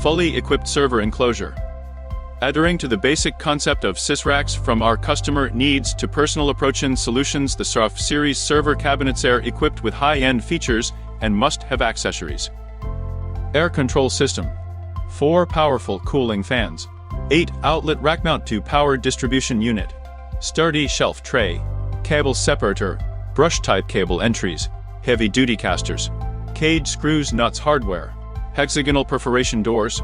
fully equipped server enclosure. Adhering to the basic concept of Sysracks from our customer needs to personal approach-in solutions, the ServerRacks series server cabinets are equipped with high-end features and must-have accessories. Air control system. 4 powerful cooling fans. 8 outlet rack mount to power distribution unit. Sturdy shelf tray. Cable separator. Brush-type cable entries. Heavy-duty casters. Cage screws nuts hardware. Hexagonal perforation doors.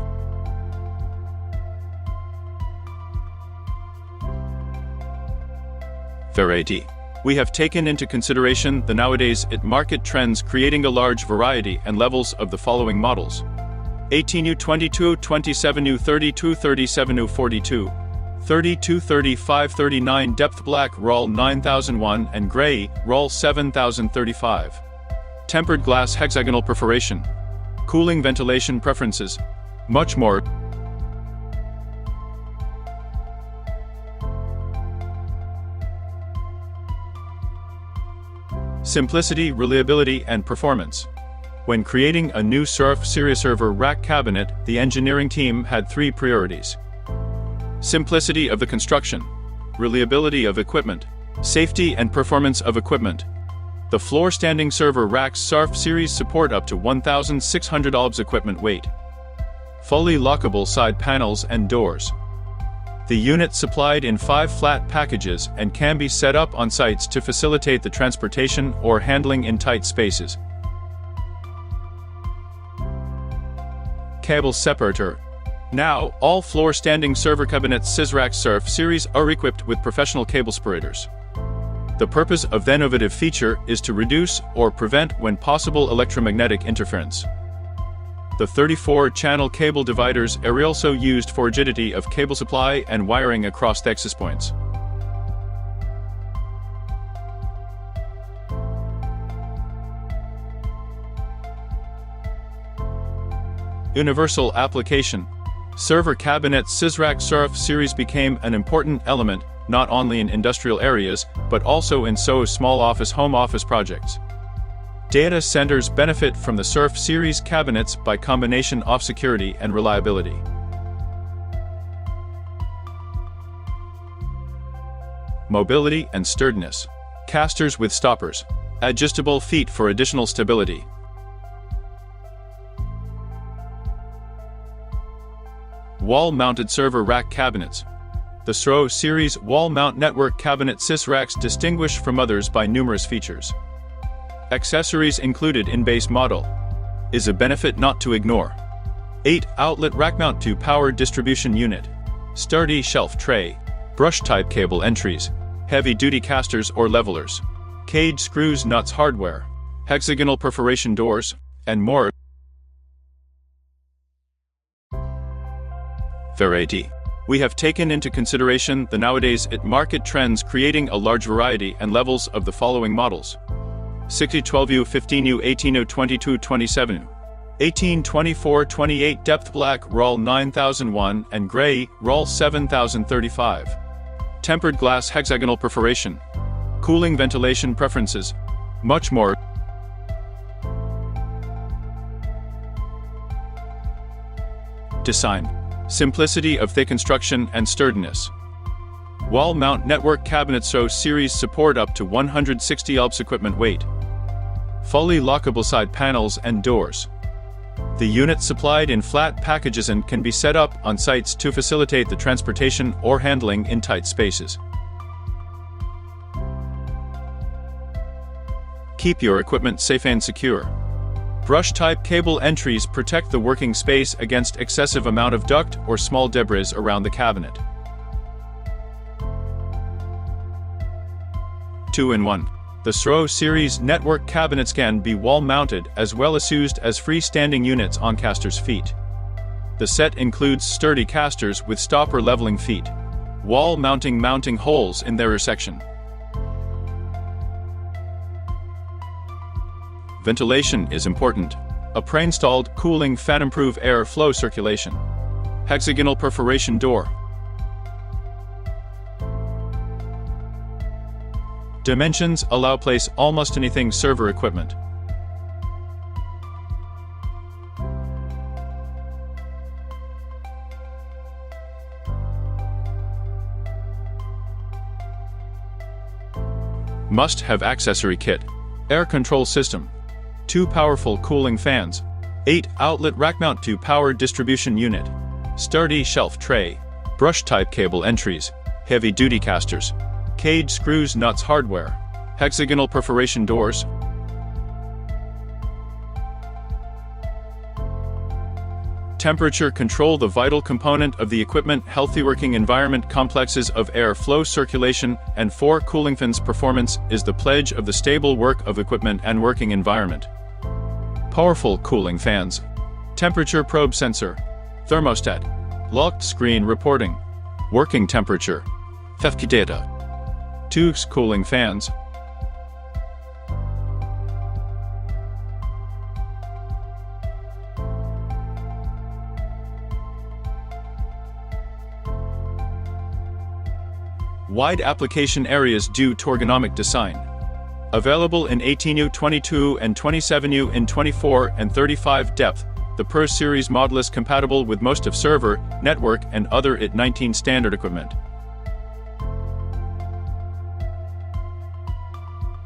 Variety. We have taken into consideration the nowadays market trends, creating a large variety and levels of the following models: 18U, 22, 27U, 32, 37U, 42, 32, 35, 39, depth black, RAL 9001 and gray, RAL 7035. Tempered glass hexagonal perforation. Cooling ventilation preferences. Much more. Simplicity, reliability, and performance. When creating a new ServerRacks server rack cabinet, the engineering team had 3 priorities: simplicity of the construction, reliability of equipment, safety and performance of equipment. The floor-standing ServerRacks ServerRacks series support up to 1,600 lbs equipment weight. Fully lockable side panels and doors. The unit supplied in 5 flat packages and can be set up on sites to facilitate the transportation or handling in tight spaces. Cable separator. Now, all floor-standing server cabinets Sysracks ServerRacks series are equipped with professional cable separators. The purpose of the innovative feature is to reduce or prevent, when possible, electromagnetic interference. The 34-channel cable dividers are also used for rigidity of cable supply and wiring across the access points. Universal application. Server cabinets Sysracks ServerRacks series became an important element not only in industrial areas but also in small home office projects. Data centers benefit from the ServerRacks series cabinets by combination of security and reliability. Mobility and sturdiness. Casters with stoppers. Adjustable feet for additional stability. Wall-mounted server rack cabinets. The ServerRacks series wall-mount network cabinet Sysracks distinguish from others by numerous features. Accessories included in base model. Is a benefit not to ignore. 8 outlet rack mount to power distribution unit. Sturdy shelf tray. Brush-type cable entries. Heavy-duty casters or levelers. Cage screws nuts hardware. Hexagonal perforation doors, and more. Variety. We have taken into consideration the nowadays market trends, creating a large variety and levels of the following models: 60, 12U, 15U, 18U, 22, 27U, 18, 24, 28, depth black, RAL 9001 and gray, RAL 7035. Tempered glass hexagonal perforation. Cooling ventilation preferences. Much more. Design. Simplicity of the construction and sturdiness. Wall mount network cabinets ServerRacks series support up to 160 lbs equipment weight. Fully lockable side panels and doors. The unit supplied in flat packages and can be set up on sites to facilitate the transportation or handling in tight spaces. Keep your equipment safe and secure. Brush-type cable entries protect the working space against excessive amount of duct or small debris around the cabinet. 2-in-1. The ServerRacks series network cabinets can be wall-mounted as well as used as freestanding units on casters' feet. The set includes sturdy casters with stopper leveling feet. Wall mounting holes in their section. Ventilation is important. A pre-installed cooling fan improve air flow circulation. Hexagonal perforation door. Dimensions allow place almost anything server equipment. Must-have accessory kit. Air control system. 2 powerful cooling fans. 8-outlet rack mount to power distribution unit. Sturdy shelf tray. Brush-type cable entries. Heavy-duty casters. Cage screws nuts hardware. Hexagonal perforation doors. Temperature control. The vital component of the equipment. Healthy working environment. Complexes of air flow circulation and 4 cooling fans. Performance is the pledge of the stable work of equipment and working environment. Powerful cooling fans. Temperature probe sensor. Thermostat. Locked screen reporting. Working temperature. FFP data. 2 cooling fans. Wide application areas due to ergonomic design. Available in 18U, 22 and 27U in 24 and 35 depth, the Pro Series model is compatible with most of server, network and other IT19 standard equipment.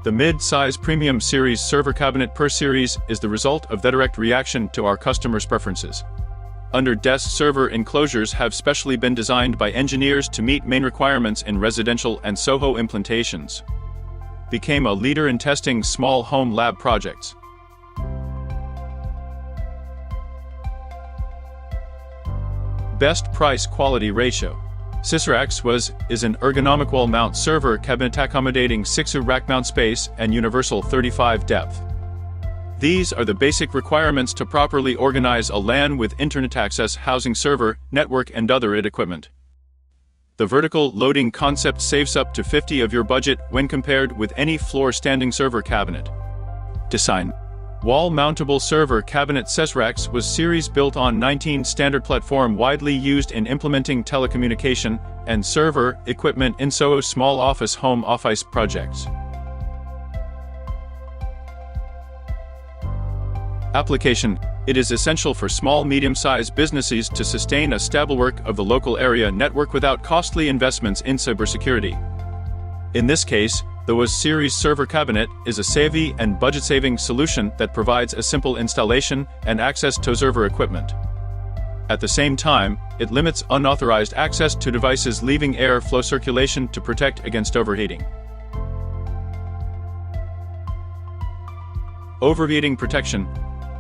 The mid-size premium series server cabinet Pro Series is the result of the direct reaction to our customers' preferences. Under-desk server enclosures have specially been designed by engineers to meet main requirements in residential and SOHO implementations. Became a leader in testing small home lab projects. Best price-quality ratio. Sysracks is an ergonomic wall-mount server cabinet accommodating 6 rack mount space and universal 35 depth. These are the basic requirements to properly organize a LAN with internet access housing server, network and other IT equipment. The vertical loading concept saves up to 50% of your budget when compared with any floor-standing server cabinet. Design. Wall-mountable server cabinet Sysracks was series built on 19 standard platform widely used in implementing telecommunication and server equipment in SOHO small office home office projects. Application. It is essential for small medium-sized businesses to sustain a stable work of the local area network without costly investments in cybersecurity. In this case, the WAS series server cabinet is a savvy and budget-saving solution that provides a simple installation and access to server equipment. At the same time, it limits unauthorized access to devices, leaving air flow circulation to protect against overheating. Overheating protection.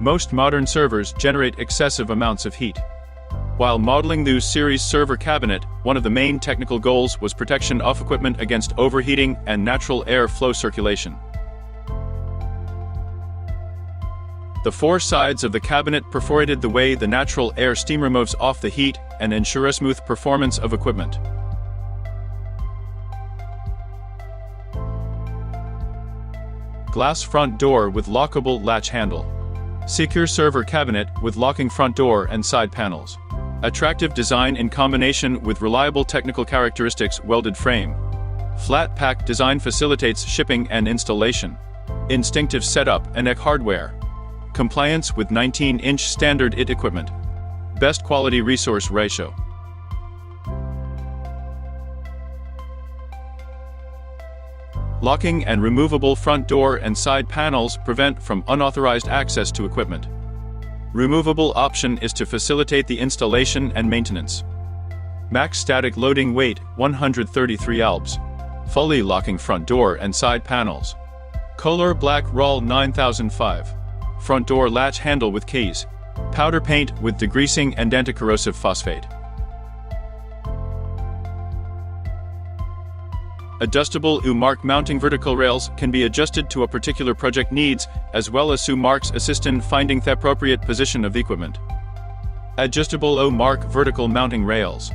Most modern servers generate excessive amounts of heat. While modeling the series server cabinet, one of the main technical goals was protection of equipment against overheating and natural air flow circulation. The 4 sides of the cabinet perforated the way the natural air steam removes off the heat and ensure a smooth performance of equipment. Glass front door with lockable latch handle. Secure server cabinet with locking front door and side panels. Attractive design in combination with reliable technical characteristics. Welded frame. Flat pack design facilitates shipping and installation. Instinctive setup and hardware. Compliance with 19-inch standard IT equipment. Best quality resource ratio. Locking and removable front door and side panels prevent from unauthorized access to equipment. Removable option is to facilitate the installation and maintenance. Max static loading weight 133 lbs. Fully locking front door and side panels. Color black RAL 9005. Front door latch handle with keys. Powder paint with degreasing and anti-corrosive phosphate. Adjustable U-mark mounting. Vertical rails can be adjusted to a particular project needs, as well as U-marks assist in finding the appropriate position of the equipment. Adjustable U-mark vertical mounting rails.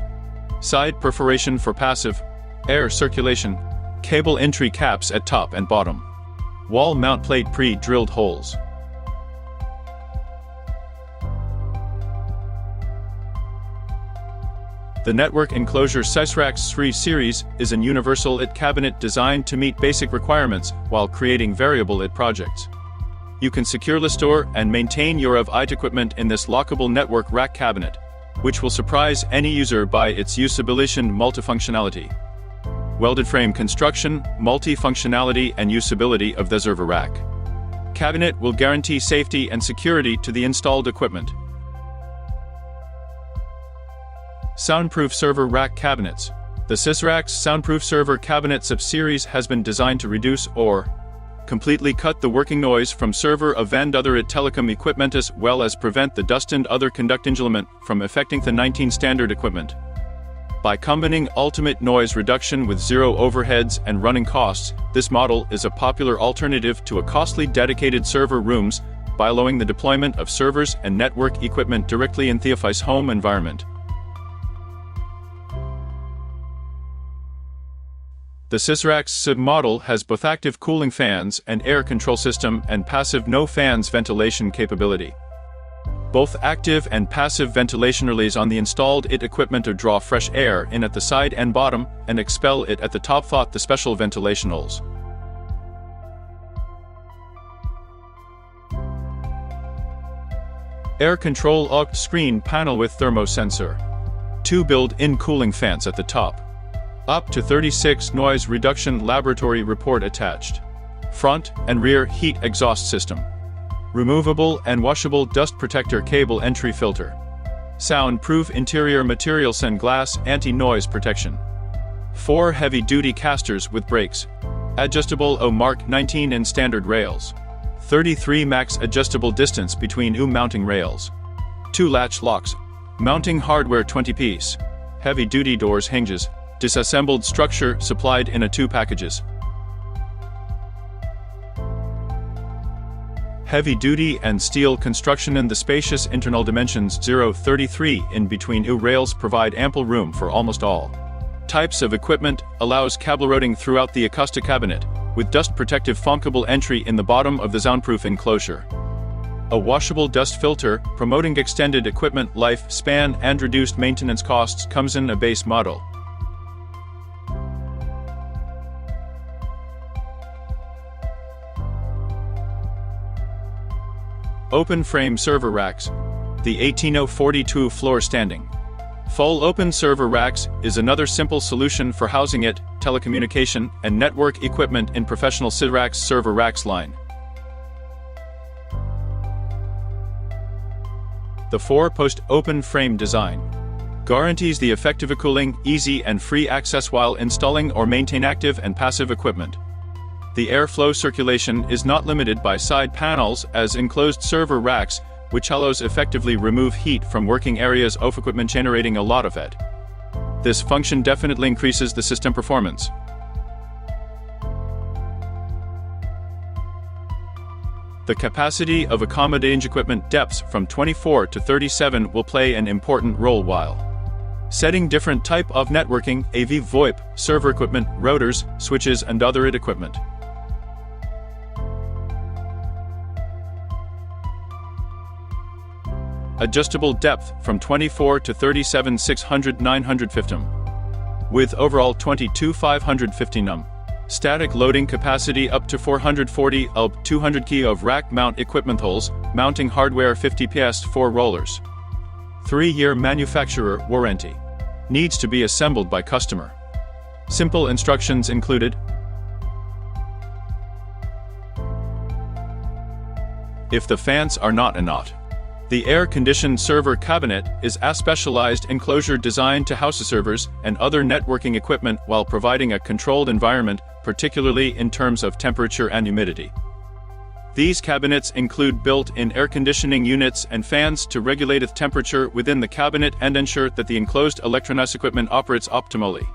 Side perforation for passive air circulation. Cable entry caps at top and bottom. Wall mount plate pre-drilled holes. The network enclosure Sysracks 3 series is a universal IT cabinet designed to meet basic requirements while creating variable IT projects. You can securely store and maintain your IT equipment in this lockable network rack cabinet, which will surprise any user by its usability and multifunctionality. welded frame construction, multi-functionality and usability of the ServerRack cabinet will guarantee safety and security to the installed equipment. Soundproof server rack cabinets. The Sysracks Soundproof Server Cabinet subseries has been designed to reduce or completely cut the working noise from server and other telecom equipment as well as prevent the dust and other conducting element from affecting the 19 standard equipment. By combining ultimate noise reduction with zero overheads and running costs, this model is a popular alternative to a costly dedicated server rooms by allowing the deployment of servers and network equipment directly in the office home environment. The Sysracks sub-model has both active cooling fans and air control system and passive no-fans ventilation capability. Both active and passive ventilation relays on the installed equipment to draw fresh air in at the side and bottom and expel it at the top thought the special ventilation holes. Air control screen panel with thermosensor. 2 built-in cooling fans at the top. Up to 36 noise reduction laboratory report attached. Front and rear heat exhaust system. Removable and washable dust protector cable entry filter. Soundproof interior materials and glass anti-noise protection. 4 heavy-duty casters with brakes. Adjustable Mark 19 and standard rails. 33 max adjustable distance between mounting rails. 2 latch locks. Mounting hardware 20-piece. Heavy-duty doors hinges. Disassembled structure supplied in 2 packages. Heavy-duty and steel construction and the spacious internal dimensions 0.33 in between rails provide ample room for almost all types of equipment, allows cable routing throughout the acoustic cabinet, with dust-protective funkable entry in the bottom of the soundproof enclosure. A washable dust filter, promoting extended equipment life span and reduced maintenance costs comes in a base model. Open frame server racks. The 18042 floor standing. Full open server racks is another simple solution for housing telecommunication and network equipment in professional Sysracks server racks line. The 4-post open frame design guarantees the effective cooling, easy and free access while installing or maintain active and passive equipment. The airflow circulation is not limited by side panels as enclosed server racks, which allows effectively remove heat from working areas of equipment generating a lot of it. This function definitely increases the system performance. The capacity of accommodating equipment depths from 24 to 37 will play an important role while setting different type of networking, AV VoIP, server equipment, routers, switches and other equipment. Adjustable depth from 24 to 37 600 950 with overall 22 550 Static loading capacity up to 440 200 key of rack mount equipment holes, mounting hardware 50 PS 4 rollers. 3-year manufacturer warranty. Needs to be assembled by customer. Simple instructions included. If the fans are not the air-conditioned server cabinet is a specialized enclosure designed to house the servers and other networking equipment while providing a controlled environment, particularly in terms of temperature and humidity. These cabinets include built-in air conditioning units and fans to regulate the temperature within the cabinet and ensure that the enclosed electronics equipment operates optimally.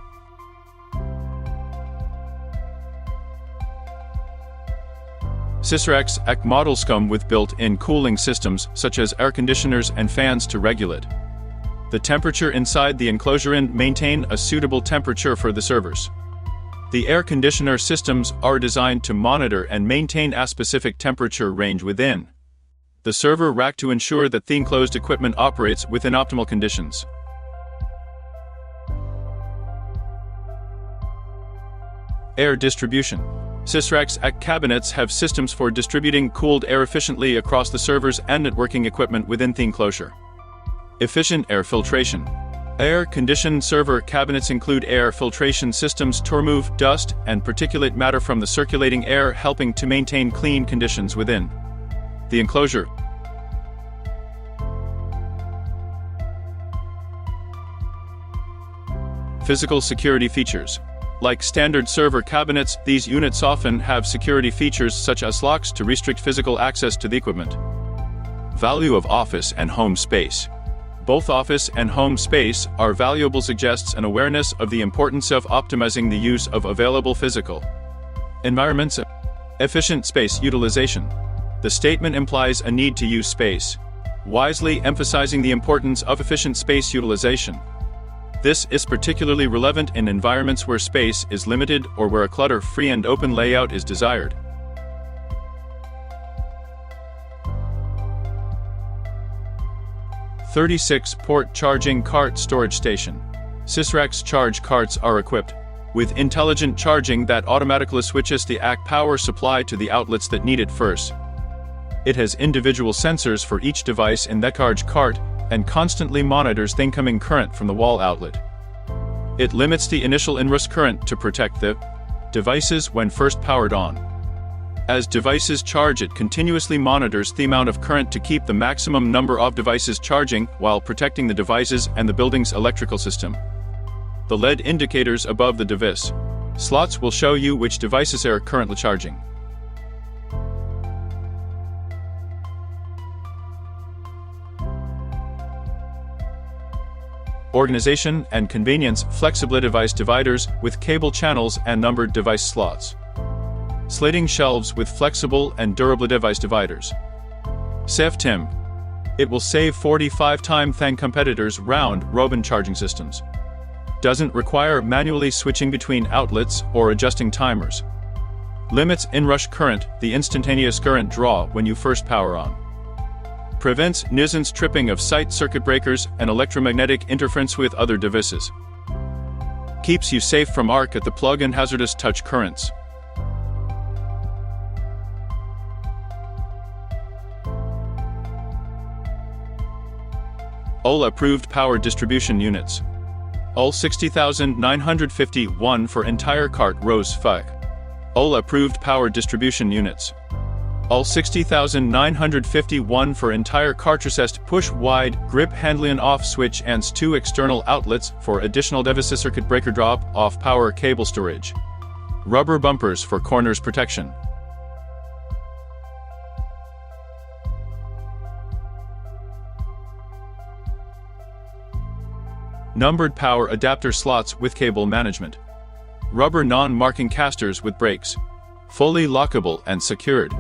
Sysracks models come with built-in cooling systems such as air conditioners and fans to regulate the temperature inside the enclosure and maintain a suitable temperature for the servers. The air conditioner systems are designed to monitor and maintain a specific temperature range within the server rack to ensure that the enclosed equipment operates within optimal conditions. Air distribution. Sysracks cabinets have systems for distributing cooled air efficiently across the servers and networking equipment within the enclosure. Efficient air filtration. Air-conditioned server cabinets include air filtration systems to remove dust and particulate matter from the circulating air, helping to maintain clean conditions within the enclosure. Physical security features. Like standard server cabinets, these units often have security features such as locks to restrict physical access to the equipment. Value of office and home space. Both office and home space are valuable, suggests an awareness of the importance of optimizing the use of available physical environments. Efficient space utilization. The statement implies a need to use space wisely, emphasizing the importance of efficient space utilization. This is particularly relevant in environments where space is limited or where a clutter-free and open layout is desired. "36-port charging cart storage station." Sysracks charge carts are equipped with intelligent charging that automatically switches the AC power supply to the outlets that need it first. It has individual sensors for each device in the charge cart and constantly monitors the incoming current from the wall outlet. It limits the initial inrush current to protect the devices when first powered on. As devices charge, it continuously monitors the amount of current to keep the maximum number of devices charging while protecting the devices and the building's electrical system. The LED indicators above the device slots will show you which devices are currently charging. Organization and convenience. Flexible device dividers with cable channels and numbered device slots. Sliding shelves with flexible and durable device dividers. Save time. It will save 45 times than competitors' round-robin charging systems. Doesn't require manually switching between outlets or adjusting timers. Limits inrush current, the instantaneous current draw when you first power on. Prevents nuisance tripping of site circuit breakers and electromagnetic interference with other devices. Keeps you safe from arc at the plug and hazardous touch currents. All approved power distribution units. All 60,951 for entire cart rows FUC. All approved power distribution units. All 60,951 for entire cart recessed push wide grip handling off switch and 2 external outlets for additional device circuit breaker drop off power cable storage. Rubber bumpers for corners protection. Numbered power adapter slots with cable management. Rubber non-marking casters with brakes. Fully lockable and secured.